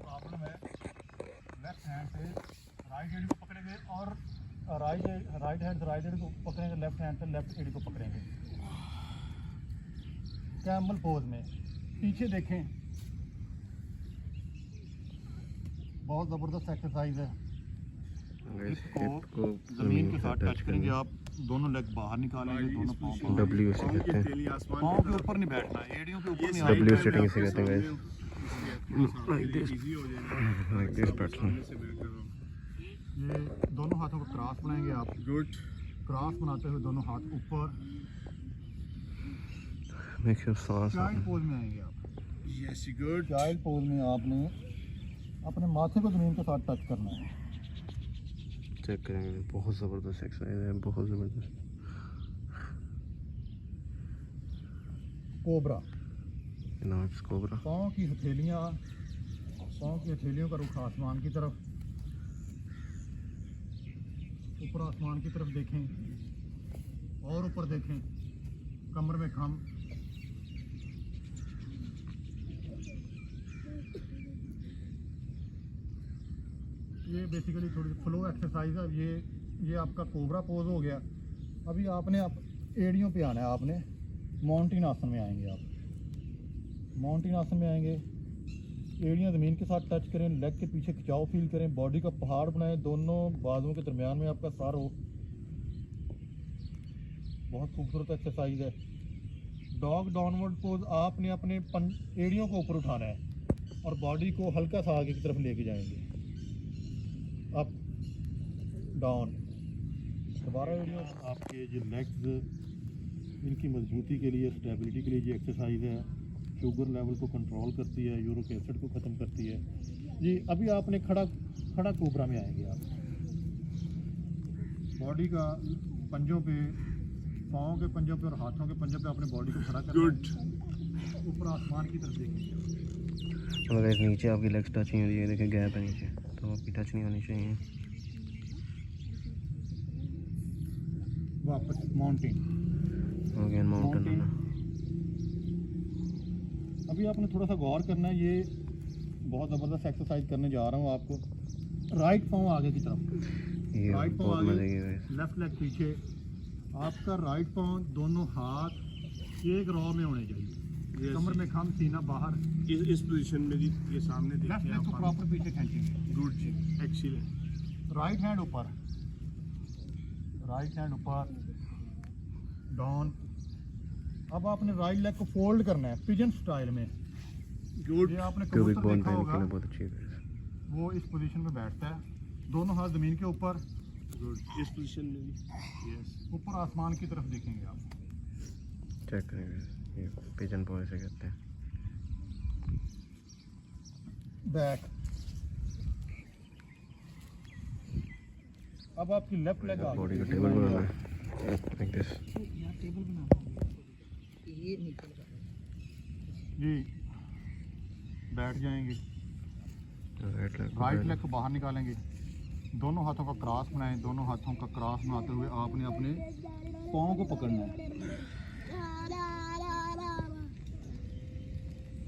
आपने में लेफ्ट हैंड से राइट एडी को पकड़ेंगे और राइट हैंड से राइट एडी को पकड़ेंगे, लेफ्ट हैंड से लेफ्ट एडी को पकड़ेंगे। कैमल पोज में पीछे देखें, बहुत ज़बरदस्त एक्सरसाइज है। इसको ज़मीन के साथ टच करेंगे आप, दोनों लेग बाहर निकालेंगे, दोनों पाँव डब्ल्यू से कहते हैं। पाँव के ऊपर नहीं बैठना, एड़ियों के ऊपर नहीं आना। डब्ल्यू सिटिंग से कहते हैं गाइस। इजी हो जाएगा। Like this pattern. ये दोनों हाथों को क्रॉस बनाएंगे आप। गुड। क्रॉस बनाते हुए दोनों हाथ ऊपर। मेक श्योर सांस। चाइल्ड पोज में आएंगे आप। Yes good. चाइल्ड पोज में आपने अपने माथे को ज़मीन के साथ टच करना है। चेक करेंगे, बहुत ज़बरदस्त एक्सरसाइज है, बहुत ज़बरदस्त। कोबरा। Now it's cobra. पाँव की हथेलियों का रुख आसमान की तरफ, ऊपर आसमान की तरफ देखें और ऊपर देखें, कमर में खम। ये बेसिकली थोड़ी फ्लो एक्सरसाइज है। ये आपका कोबरा पोज हो गया। अभी आपने एड़ियों पे आना है। आपने माउंटेन आसन में आएंगे। आप माउंटेन आसन में आएंगे, एड़ियाँ ज़मीन के साथ टच करें, लेग के पीछे खिंचाव फील करें, बॉडी का पहाड़ बनाएं, दोनों बाजुओं के दरमियान में आपका सर हो। बहुत खूबसूरत एक्सरसाइज है। डॉग डाउनवर्ड पोज, आपने अपने एड़ियों को ऊपर उठाना है और बॉडी को हल्का सा आगे की तरफ लेके जाएंगे। अप डाउन, दोबारा एड़ियों। आपके जो लेग्स, इनकी मजबूती के लिए, स्टेबिलिटी के लिए ये एक्सरसाइज है। शुगर लेवल को कंट्रोल करती है, यूरिक एसिड को ख़त्म करती है जी। अभी आपने खड़ा कोबरा में आएंगे आप। बॉडी का पंजों पे, पाँव के पंजों पे और हाथों के पंजों पे अपने बॉडी को खड़ा करना है। ऊपर आसमान की तरफ देखेंगे। तो अगर नीचे आपकी लेग्स टच नहीं हो रही है, देखिए गैप है नीचे, तो आपकी टच नहीं होनी चाहिए। वापस माउंटेन, अगेन माउंटेन। अभी आपने थोड़ा सा गौर करना है, ये बहुत ज़बरदस्त एक्सरसाइज करने जा रहा हूँ आपको। राइट पाँव आगे की तरफ, ये राइट पाँव बहुत आगे, मजे की है। लेफ्ट लेग पीछे। आपका राइट पाँव, दोनों हाथ एक रॉ में होने चाहिए। कमर में खम, सीना बाहर। इस पोजीशन में जी, ये सामने लेफ्ट देखिए लेग को आप। प्रॉपर पीछे खींचेंगे। गुड जी, एक्सीलेंट। राइट हैंड ऊपर, राइट हैंड ऊपर, डाउन। अब आपने राइट लेग को फोल्ड करना है पिजन स्टाइल में। गुड। ये आपने क्यूबिक कबूतर बोन देखा पेन के होगा, लिए बहुत अच्छी है। वो इस पोजीशन में बैठता है, दोनों हाथ ज़मीन के ऊपर, गुड। इस पोजीशन में जी, यस। ऊपर आसमान की तरफ देखेंगे आप। चेक करेंगे, ये पिजन पोज से कहते हैं। बैक। अब आपकी लेफ्ट लेग आ बॉडी का टेबल बनाना है लाइक दिस यहाँ टेबल बना ये निकल रहा जी। बैठ जाएंगे, राइट लेग को बाहर निकालेंगे, दोनों हाथों का क्रॉस बनाएं। दोनों हाथों का क्रॉस बनाते हुए आपने अपने पाँव को पकड़ना है।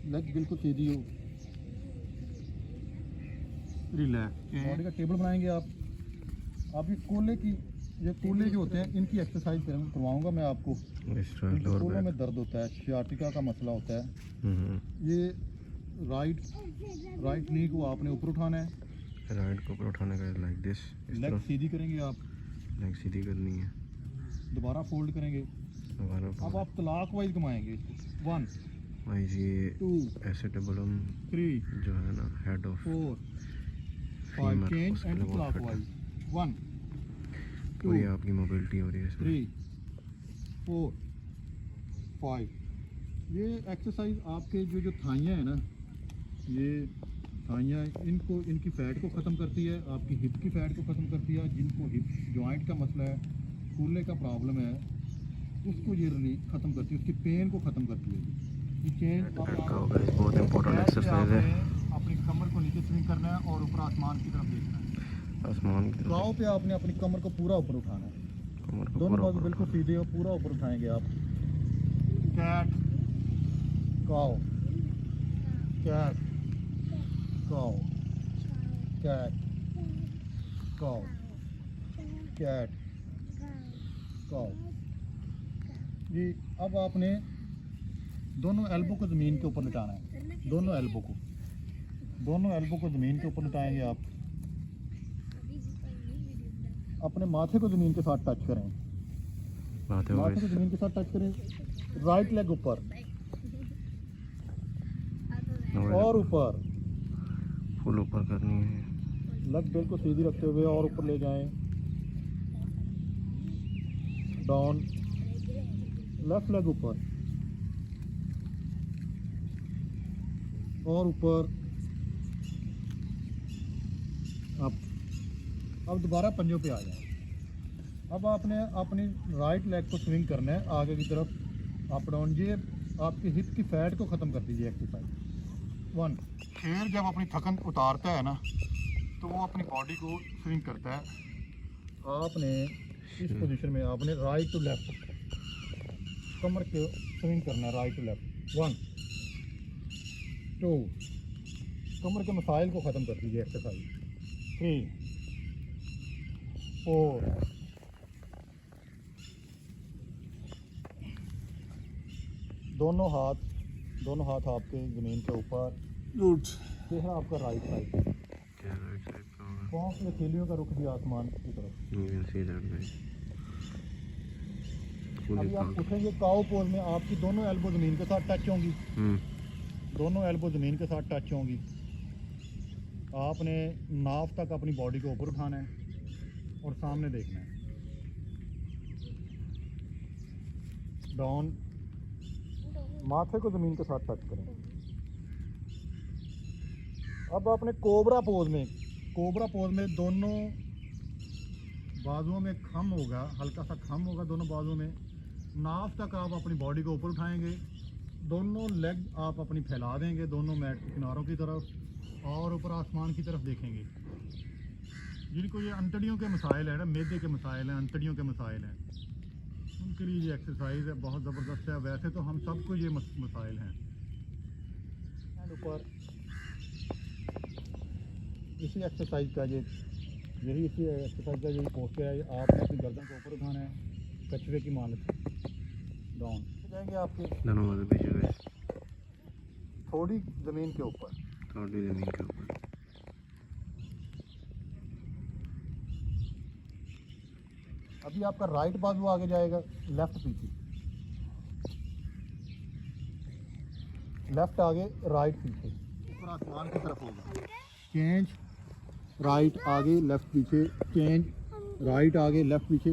लेग बिल्कुल सीधी हो, रिलैक्स। बॉडी का टेबल बनाएंगे आप। ये कोले जो होते हैं, इनकी एक्सरसाइज करवाऊंगा मैं आपको। कोलों में दर्द होता है, सियाटिका का मसला होता है। ये राइट नी को आपने ऊपर उठाना है, राइट को ऊपर उठाने का लाइक दिस। लेग सीधी करेंगे आप, लेग सीधी करनी है, दोबारा फोल्ड करेंगे। अब आप तलाक वाइज घुमाएंगे। 1 भाई जी 2 एसेटेबुलम 3 जो है ना, हेड ऑफ 4 5 फीमर, चेंज उसके एंड लिए बहुत क्लॉक फिट है। वाइज। 1 पूरी 2 आपकी मोबिलिटी हो रही है इसमें। 3 4 5। ये एक्सरसाइज आपके जो थाइयाँ हैं ना, ये थाइयाँ, इनकी फ़ैट को ख़त्म करती है, आपकी हिप की फ़ैट को ख़त्म करती है। जिनको हिप जॉइंट का मसला है, कूल्हे का प्रॉब्लम है, उसको ये ख़त्म करती है, उसकी पेन को ख़त्म करती है। ये चेंज बहुत इंपॉर्टेंट एक्सरसाइज है। अपनी कमर को नीचे स्विंग करना है और ऊपर आसमान की तरफ देखना है। आसमान की तरफ काव पे आपने अपनी कमर को पूरा ऊपर उठाना है, कमर को दोनों पूरा बाजू ऊपर बिल्कुल उठाना। सीधे और पूरा ऊपर उठाएंगे आप। कैट काव, कैट काव, कैट काव, कैट काव जी। अब आपने दोनों एल्बो को ज़मीन के ऊपर लिटाना है, दोनों एल्बो को ज़मीन के ऊपर लिटाएंगे आप। अपने माथे को ज़मीन के साथ टच करें, माथे माथे को ज़मीन के साथ टच करें। राइट लेग ऊपर और ऊपर, फुल ऊपर करनी है। लेग बिल्कुल सीधी रखते हुए और ऊपर ले जाएं। डाउन, लेफ्ट लेग ऊपर और ऊपर, अब दोबारा पंजों पे आ जाए। अब आपने अपनी राइट लेग को स्विंग करना है आगे की तरफ, अप डाउन। ये आपकी हिप की फैट को ख़त्म कर दीजिए एक्सरसाइज। 1 शेर जब अपनी थकन उतारता है ना, तो वो अपनी बॉडी को स्विंग करता है। आपने इस पोजीशन में आपने राइट टू लेफ्ट कमर को स्विंग करना है, राइट टू लेफ्ट। 1 2 कमर के मसाइल को ख़त्म कर दीजिए एक्सरसाइज। 3 4 दोनों हाथ आपके ज़मीन के ऊपर। गुड। चेहरा आपका राइट साइड, पाँव की हथेलियों का रुख भी आसमान की तरफ। You can see that, guys. अभी आप उठेंगे काउ पोज में, आपकी दोनों एल्बो ज़मीन के साथ टच होंगी, दोनों एल्बो ज़मीन के साथ टच होंगी। आपने नाफ तक अपनी बॉडी को ऊपर उठाना है और सामने देखना है। डाउन, माथे को ज़मीन के साथ टच करें। अब आपने कोबरा पोज में दोनों बाजुओं में खम होगा, हल्का सा खम होगा दोनों बाजुओं में। नाफ तक आप अपनी बॉडी को ऊपर उठाएंगे, दोनों लेग आप अपनी फैला देंगे दोनों मैट के किनारों की तरफ और ऊपर आसमान की तरफ देखेंगे। जिनको ये अंतड़ियों के मसाइल है ना, मैदे के मसाइल हैं, अंतड़ियों के मसाइल हैं, उनके लिए ये एक्सरसाइज है, बहुत ज़बरदस्त है। वैसे तो हम सबको ये मसाइल हैं। ऊपर इसी एक्सरसाइज का यही इसी एक्सरसाइज का यही पोस्टर है। आपने अपनी गर्दन को ऊपर उठाना है, कछुए की मानत डाउन हो जाएंगे आपके दोनों बाजू पीछे गए, थोड़ी ज़मीन के ऊपर, थोड़ी ज़मीन के ऊपर। अभी आपका राइट बाजू आगे जाएगा, लेफ्ट पीछे, लेफ्ट आगे राइट पीछे, ऊपर आसमान की तरफ होगा। चेंज, राइट आगे लेफ्ट पीछे, चेंज, राइट आगे लेफ्ट पीछे।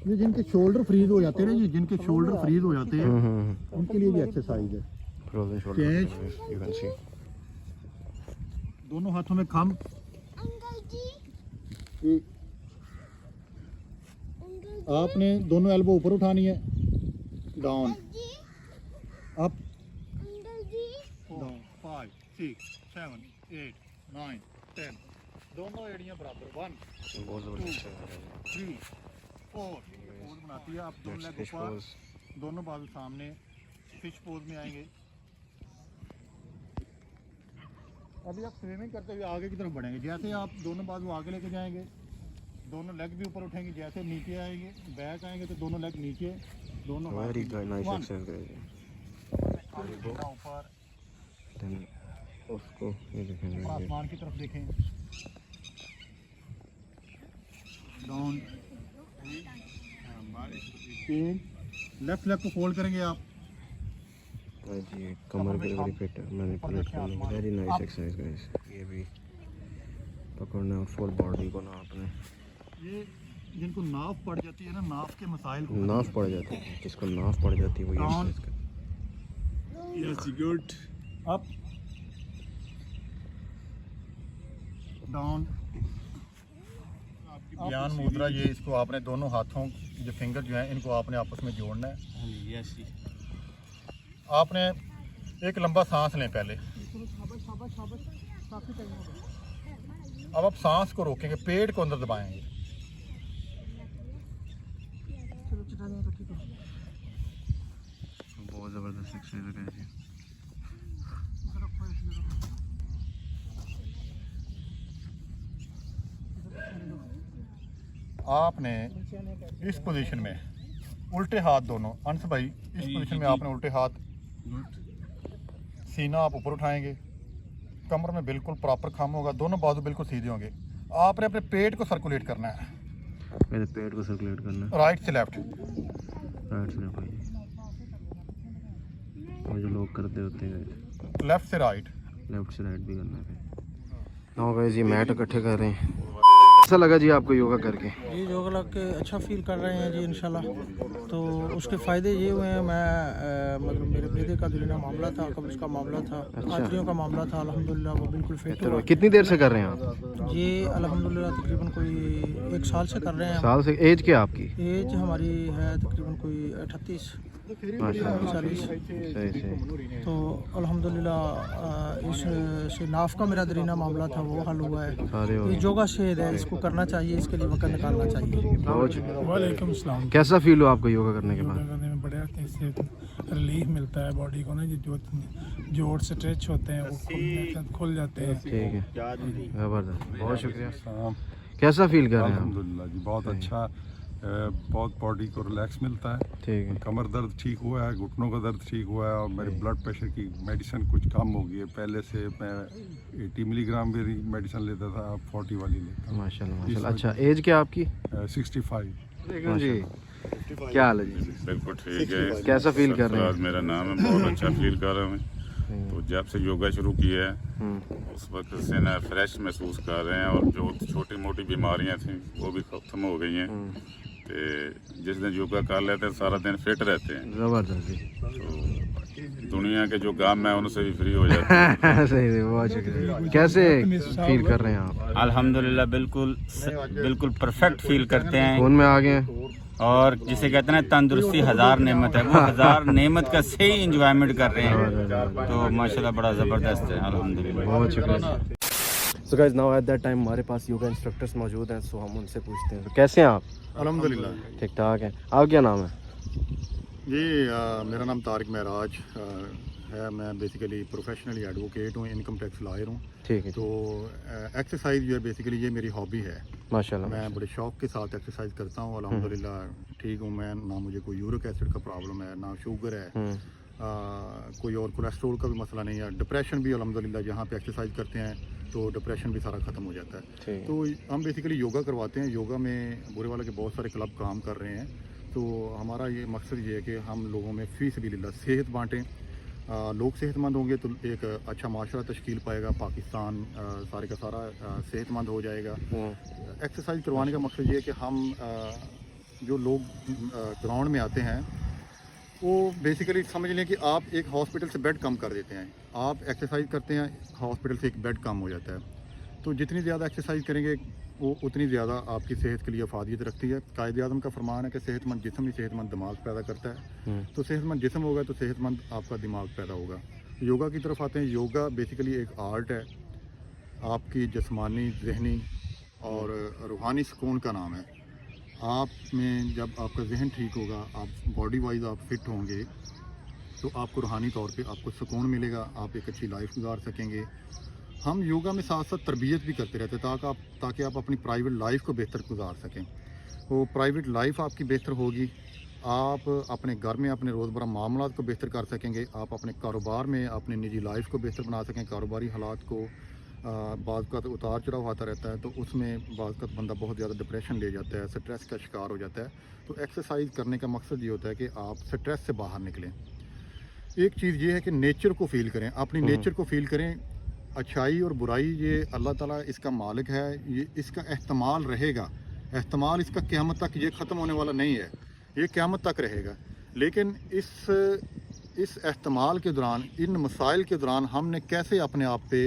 ये जिनके शोल्डर फ्रीज हो जाते हैं ना, ये जिनके शोल्डर फ्रीज हो जाते हैं उनके लिए ये एक्सरसाइज है। Frozen change, shoulder, you can see. दोनों हाथों में खम, आपने दोनों एल्बो ऊपर उठानी है, डाउन, अप, डाउन, 5 6 7 8 9 10, दोनों एड़ियां बराबर, 1 बहुत ज़बरदस्त है। 3 4 पोज बनाती है। आप दोनों लेग ऊपर, दोनों बाजू सामने, फिश पोज में आएंगे। अभी आप स्विमिंग करते हुए आगे की तरफ बढ़ेंगे। जैसे आप दोनों बाजू आगे लेके जाएंगे, दोनों लेग भी ऊपर उठेंगे। जैसे नीचे आएंगे, बैक आएंगे तो दोनों लेग नीचे, दोनों very good, nice One. Exercise है। ऊपर, देन उसको ये देखेंगे, आसमान की तरफ देखें, डाउन, लेफ्ट लेग को फोल्ड करेंगे आप। जी कमर के वेरी फिट मैनिपुलेट करने की वेरी नाइस एक्सरसाइज गाइस। ये भी पकड़ना और फुल बॉडी को नापना। ये जिनको नाफ पड़ जाती है ना, नाफ के मसाइल को, नाफ पड़ जाती है, जिसको नाफ पड़ जाती है वो ये Down. एक्सरसाइज करता Yes, good. अप, डाउन, ज्ञान मुद्रा। ये इसको आपने दोनों हाथों जो फिंगर जो हैं इनको आपने आपस में जोड़ना है। Yes. आपने एक लंबा सांस लें पहले। अब आप सांस को रोकेंगे, पेट को अंदर दबाएंगे। है। बहुत ज़बरदस्त एक्सरसाइज है गाइस। आपने इस पोजीशन में उल्टे हाथ दोनों, अंश भाई इस पोजीशन में आपने उल्टे हाथ, सीना आप ऊपर उठाएंगे, कमर में बिल्कुल प्रॉपर खम होगा, दोनों बाजू बिल्कुल सीधे होंगे। आपने अपने पेट को सर्कुलेट करना है, मेरे पेट को सर्कुलेट करना है, राइट से लेफ्ट, राइट से लेफ्ट भाई। और जो लोग करते होते हैं लेफ्ट से राइट, लेफ्ट से राइट भी करना है। नाउ गाइस ये मैट इकट्ठे कर रहे हैं। कैसा लगा जी आपको योगा करके? ये योगा लग के अच्छा फील कर रहे हैं जी इंशाल्लाह। तो उसके फ़ायदे ये हुए हैं, मैं मतलब मेरे बेटे का दिलीना मामला था, कब्ज़ का मामला था, आंतड़ियों का मामला था, अल्हम्दुलिल्लाह वो बिल्कुल फिट हुआ। कितनी देर से कर रहे हैं आप? ये अल्हम्दुलिल्लाह तकरीबन कोई 1 साल से कर रहे हैं। साल से? एज क्या आपकी? एज हमारी है तकरीबन कोई 38 माशाल्लाह, 40। सही सही। तो अल्हम्दुलिल्लाह इस से नाफ का मेरा दरीना मामला था वो हल हुआ है। सारे हो ये गए। योगा शेर है, इसको करना चाहिए, इसके लिए वक्त निकालना चाहिए। वालेकुम अस्सलाम। कैसा फील हुआ आपको योगा करने के बाद? योगा करने में बड़ा इससे रिलीफ मिलता है बॉडी को ना, जो जोड़ स्ट्रेच होते हैं वो खुल जाते हैं। ठीक है, ज़बरदस्त, बहुत शुक्रिया। कैसा फील कर रहे हैं आप? अल्हम्दुलिल्लाह जी, बहुत अच्छा, बहुत बॉडी को रिलैक्स मिलता है। ठीक है, कमर दर्द ठीक हुआ है, घुटनों का दर्द ठीक हुआ है और मेरे ब्लड प्रेशर की मेडिसिन कुछ कम हो गई है। पहले से मैं 80 मिलीग्राम भी मेडिसिन लेता था, अब 40 वाली लेता हूँ। माशाल्लाह माशाल्लाह। अच्छा, एज क्या आपकी? 65। देखो जी, क्या हाल है जी? बिल्कुल ठीक है। कैसा फील कर रहे हैं? सरफराज मेरा नाम है, बहुत अच्छा फील कर रहा हूँ मैं। तो जब से योगा शुरू किया है उस वक्त से ना फ्रेश महसूस कर रहे हैं, और जो छोटी मोटी बीमारियां थी वो भी खत्म हो गई हैं। तो जिस दिन योगा कर लेते हैं सारा दिन फिट रहते हैं। जबरदस्त जी। तो दुनिया के जो काम है उनसे भी फ्री हो जाते हैं। सही है, बहुत शुक्रिया। कैसे फील कर रहे हैं आप? अल्हम्दुलिल्लाह बिल्कुल परफेक्ट फील करते हैं। फोन में आ गए हैं? और जिसे कहते हैं ना तंदुरुस्ती हजार नेमत है, वो हजार नेमत का सही इंजॉयमेंट कर रहे हैं। तो माशाल्लाह बड़ा ज़बरदस्त है, अल्हम्दुलिल्लाह। बहुत शुक्रिया। So guys, now at that time हमारे पास योगा इंस्ट्रक्टर्स मौजूद हैं, सो हम उनसे पूछते हैं। तो कैसे हैं आप? अल्हम्दुलिल्लाह। ठीक ठाक हैं। आप क्या नाम है? जी मेरा नाम तारिक महराज है। मैं बेसिकली प्रोफेशनली एडवोकेट हूँ, इनकम टैक्स लॉयर हूँ। ठीक है। तो एक्सरसाइज जो है बेसिकली ये मेरी हॉबी है। माशाल्लाह। मैं बड़े शौक के साथ एक्सरसाइज करता हूँ। अल्हम्दुलिल्लाह ठीक हूँ मैं। ना मुझे कोई यूरिक एसिड का प्रॉब्लम है, ना शुगर है, कोई और कोलेस्ट्रॉल का भी मसला नहीं है। डिप्रेशन भी अल्हम्दुलिल्लाह जहाँ पे एक्सरसाइज करते हैं तो डिप्रेशन भी सारा ख़त्म हो जाता है। तो हम बेसिकली योगा करवाते हैं। योगा में बुरे वाले के बहुत सारे क्लब काम कर रहे हैं। तो हमारा ये मकसद ये है कि हम लोगों में फ़ी सबीलिल्लाह सेहत बाँटें। लोग सेहतमंद होंगे तो एक अच्छा माशरा तश्कील पाएगा, पाकिस्तान सारे का सारा सेहतमंद हो जाएगा। एक्सरसाइज करवाने का मकसद ये है कि हम जो लोग ग्राउंड में आते हैं वो बेसिकली समझ लें कि आप एक हॉस्पिटल से बेड कम कर देते हैं। आप एक्सरसाइज करते हैं, हॉस्पिटल से एक बेड कम हो जाता है। तो जितनी ज़्यादा एक्सरसाइज करेंगे वो उतनी ज़्यादा आपकी सेहत के लिए अफादियत रखती है। कायदे आज़म का फरमान है कि सेहतमंद जिस्म ही सेहतमंद दिमाग पैदा करता है। तो सेहतमंद जिस्म होगा तो सेहतमंद आपका दिमाग पैदा होगा। योगा की तरफ आते हैं। योगा बेसिकली एक आर्ट है, आपकी जिस्मानी, जहनी और रूहानी सुकून का नाम है। आप में जब आपका जहन ठीक होगा, आप बॉडी वाइज आप फिट होंगे, तो आपको रूहानी तौर पे आपको सुकून मिलेगा, आप एक अच्छी लाइफ गुजार सकेंगे। हम योगा में साथ साथ तरबियत भी करते रहते हैं ताकि आप अपनी प्राइवेट लाइफ को बेहतर गुजार सकें। तो प्राइवेट लाइफ आपकी बेहतर होगी, आप अपने घर में अपने रोज़मर्रा मामलात को बेहतर कर सकेंगे, आप अपने कारोबार में अपनी निजी लाइफ को बेहतर बना सकें। कारोबारी हालात को बाज़ का उतार चढ़ाव आता रहता है, तो उसमें बाज़ का बंदा बहुत ज़्यादा डिप्रेशन ले जाता है, स्ट्रेस का शिकार हो जाता है। तो एक्सरसाइज करने का मकसद ये होता है कि आप स्ट्रेस से बाहर निकलें। एक चीज़ ये है कि नेचर को फ़ील करें, अपनी नेचर को फ़ील करें। अच्छाई और बुराई ये अल्लाह ताला इसका मालिक है, ये इसका एहतमाल रहेगा। एहतमाल इसका क़यामत तक ये ख़त्म होने वाला नहीं है, ये क़यामत तक रहेगा। लेकिन इस एहतमाल के दौरान, इन मसाइल के दौरान हमने कैसे अपने आप पे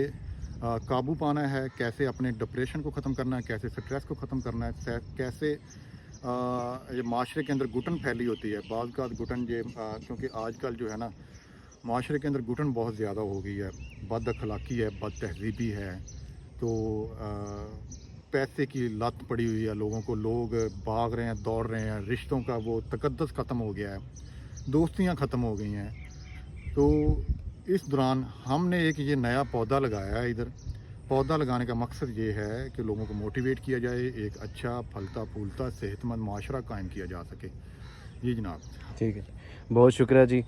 काबू पाना है, कैसे अपने डिप्रेशन को ख़त्म करना है, कैसे स्ट्रेस को ख़त्म करना है, कैसे ये माशरे के अंदर घुटन फैली होती है। बाज़ का घुटन ये क्योंकि आजकल जो है ना माशरे के अंदर घुटन बहुत ज़्यादा हो गई है, बद अखलाकी है, बद तहजीबी है। तो पैसे की लत पड़ी हुई है लोगों को, लोग भाग रहे हैं, दौड़ रहे हैं, रिश्तों का वो तकद्दस ख़त्म हो गया है, दोस्तियां ख़त्म हो गई हैं। तो इस दौरान हमने एक ये नया पौधा लगाया है। इधर पौधा लगाने का मकसद ये है कि लोगों को मोटिवेट किया जाए, एक अच्छा फलता फूलता सेहतमंद माशरा कायम किया जा सके। जी जनाब। ठीक है, बहुत शुक्रिया जी।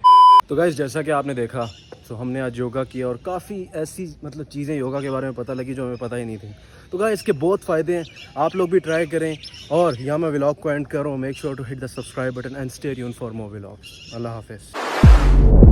तो गाइस, जैसा कि आपने देखा, तो हमने आज योगा किया और काफ़ी ऐसी चीज़ें योगा के बारे में पता लगी जो हमें पता ही नहीं थी। तो गाइस, इसके बहुत फ़ायदे हैं, आप लोग भी ट्राई करें। और यहाँ मैं व्लॉग को एंड कर रहा हूँ। Make sure to hit the subscribe button and stay tuned for more vlogs. अल्लाह हाफिज़।